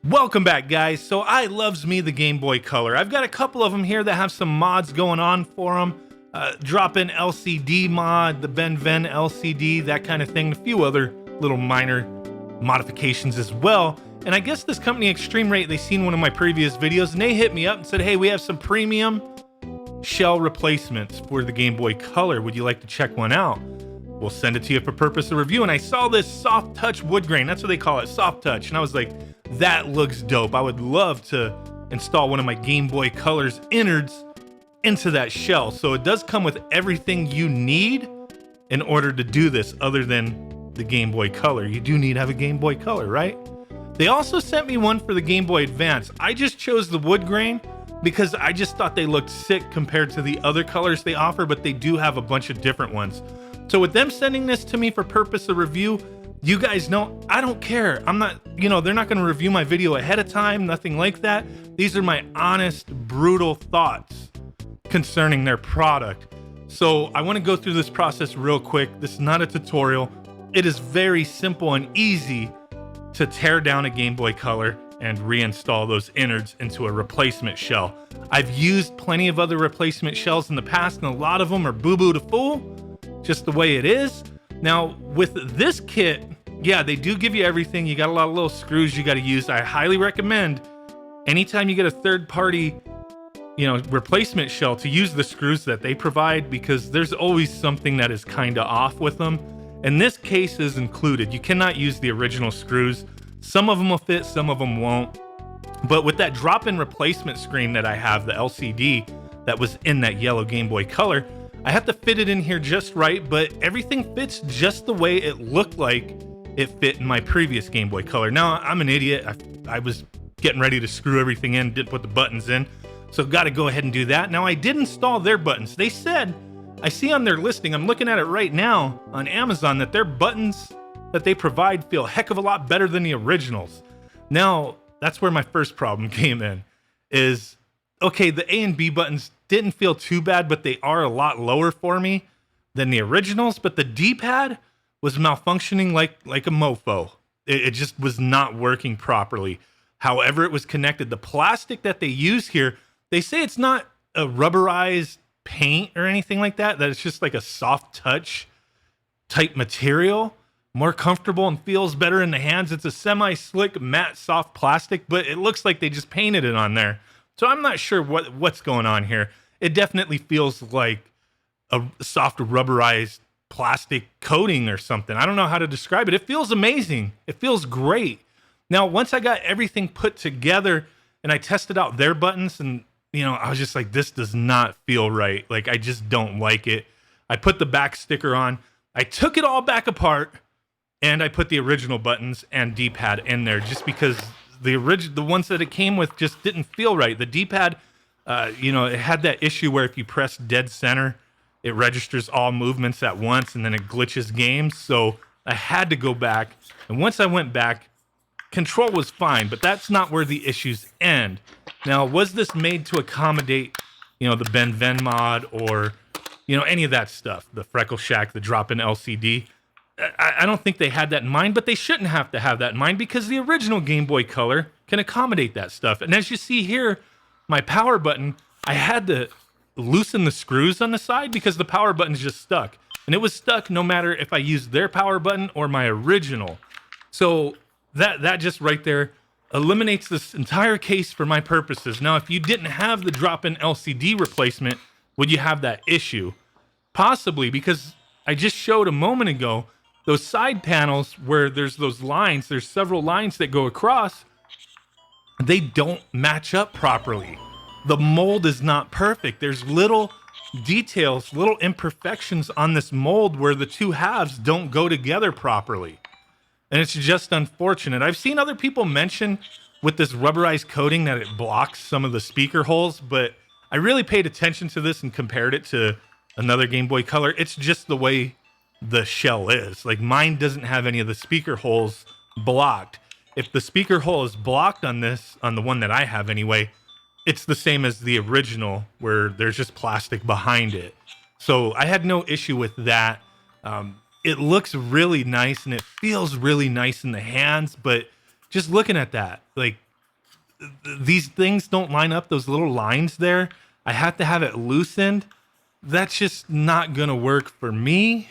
Welcome back, guys. So I loves me the Game Boy Color. I've got a couple of them here that have some mods going on for them. Drop-in LCD mod, the Ben Ven LCD, that kind of thing. A few other little minor modifications as well. And I guess this company eXtremeRate, they seen one of my previous videos and they hit me up and said, hey, we have some premium shell replacements for the Game Boy Color. Would you like to check one out? We'll send it to you for purpose of review. And I saw this soft touch wood grain. That's what they call it, soft touch. And I was like, that looks dope. I would love to install one of my Game Boy Color's innards into that shell. So it does come with everything you need in order to do this other than the Game Boy Color. You do need to have a Game Boy Color, right? They also sent me one for the Game Boy Advance. I just chose the wood grain because I just thought they looked sick compared to the other colors they offer, but they do have a bunch of different ones. So with them sending this to me for purpose of review, you guys know, I don't care. I'm not, they're not going to review my video ahead of time, nothing like that. These are my honest, brutal thoughts concerning their product. So I want to go through this process real quick. This is not a tutorial. It is very simple and easy to tear down a Game Boy Color and reinstall those innards into a replacement shell. I've used plenty of other replacement shells in the past, and a lot of them are boo-boo to fool, just the way it is. Now, with this kit, yeah, they do give you everything. You got a lot of little screws you got to use. I highly recommend anytime you get a third-party, replacement shell to use the screws that they provide, because there's always something that is kind of off with them. And this case is included. You cannot use the original screws. Some of them will fit, some of them won't. But with that drop-in replacement screen that I have, the LCD that was in that yellow Game Boy Color, I have to fit it in here just right, but everything fits just the way it looked like it fit in my previous Game Boy Color. Now, I'm an idiot. I was getting ready to screw everything in, didn't put the buttons in, so got to go ahead and do that. Now, I did install their buttons. They said, I see on their listing, I'm looking at it right now on Amazon, that their buttons that they provide feel a heck of a lot better than the originals. Now, that's where my first problem came in, is, okay, the A and B buttons didn't feel too bad, but they are a lot lower for me than the originals. But the D-pad was malfunctioning like a mofo. It just was not working properly. However it was connected, the plastic that they use here, they say it's not a rubberized paint or anything like that, that it's just like a soft touch type material, more comfortable and feels better in the hands. It's a semi-slick, matte, soft plastic, but it looks like they just painted it on there. So I'm not sure what's going on here. It definitely feels like a soft rubberized plastic coating or something. I don't know how to describe it. It feels amazing. It feels great. Now, once I got everything put together and I tested out their buttons, and I was just like, this does not feel right. Like, I just don't like it. I put the back sticker on. I took it all back apart and I put the original buttons and D-pad in there just because the ones that it came with just didn't feel right. The D-pad, it had that issue where if you press dead center, it registers all movements at once and then it glitches games. So I had to go back. And once I went back, control was fine, but that's not where the issues end. Now, was this made to accommodate, the Ben Ven mod or, any of that stuff, the Freckle Shack, the drop-in LCD? I don't think they had that in mind, but they shouldn't have to have that in mind because the original Game Boy Color can accommodate that stuff. And as you see here, my power button, I had to loosen the screws on the side because the power button's just stuck. And it was stuck no matter if I used their power button or my original. So that just right there eliminates this entire case for my purposes. Now, if you didn't have the drop-in LCD replacement, would you have that issue? Possibly, because I just showed a moment ago, those side panels where there's those lines, there's several lines that go across, they don't match up properly. The mold is not perfect. There's little details, little imperfections on this mold where the two halves don't go together properly. And it's just unfortunate. I've seen other people mention with this rubberized coating that it blocks some of the speaker holes, but I really paid attention to this and compared it to another Game Boy Color. It's just the way the shell is. Like, mine doesn't have any of the speaker holes blocked. If the speaker hole is blocked on this, on the one that I have anyway, it's the same as the original where there's just plastic behind it. So I had no issue with that. It looks really nice and it feels really nice in the hands, but just looking at that, like, these things don't line up, those little lines there. I have to have it loosened. That's just not gonna work for me.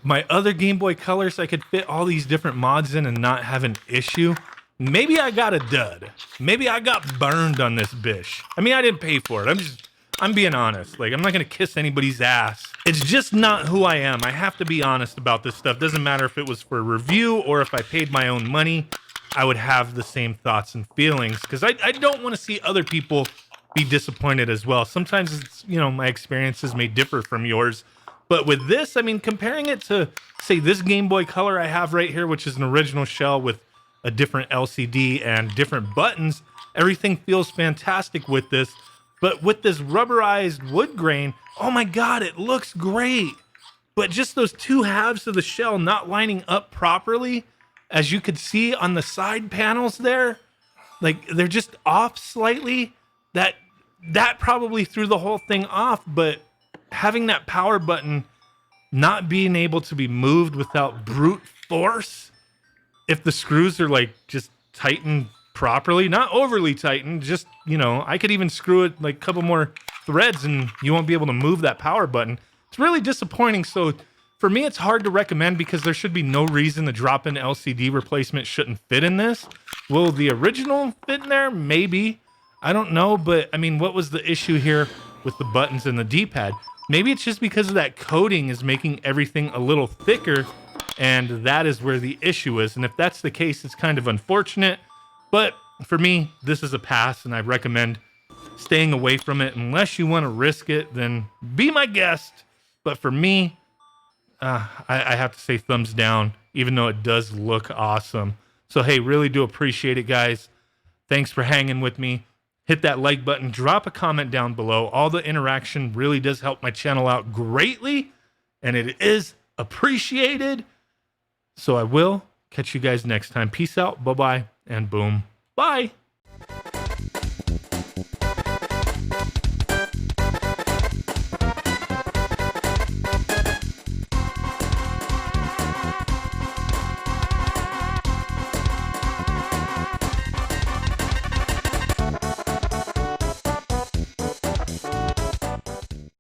My other Game Boy Colors, I could fit all these different mods in and not have an issue. Maybe I got a dud. Maybe I got burned on this bish. I mean, I didn't pay for it. I'm being honest. Like, I'm not gonna kiss anybody's ass. It's just not who I am. I have to be honest about this stuff. Doesn't matter if it was for review or if I paid my own money, I would have the same thoughts and feelings because I don't want to see other people be disappointed as well. Sometimes it's, my experiences may differ from yours. But with this, I mean, comparing it to, say, this Game Boy Color I have right here, which is an original shell with a different LCD and different buttons, everything feels fantastic with this. But with this rubberized wood grain, oh my God, it looks great. But just those two halves of the shell not lining up properly, as you could see on the side panels there, like they're just off slightly. That probably threw the whole thing off, but having that power button not being able to be moved without brute force, if the screws are like just tightened properly, not overly tightened, just, I could even screw it like a couple more threads and you won't be able to move that power button. It's really disappointing. So for me, it's hard to recommend because there should be no reason the drop-in LCD replacement shouldn't fit in this. Will the original fit in there? Maybe. I don't know, but I mean, what was the issue here with the buttons and the D-pad? Maybe it's just because of that coating is making everything a little thicker, and that is where the issue is. And if that's the case, it's kind of unfortunate. But for me, this is a pass, and I recommend staying away from it. Unless you want to risk it, then be my guest. But for me, I have to say thumbs down, even though it does look awesome. So, hey, really do appreciate it, guys. Thanks for hanging with me. Hit that like button, drop a comment down below. All the interaction really does help my channel out greatly, and it is appreciated. So I will catch you guys next time. Peace out, bye-bye, and boom. Bye.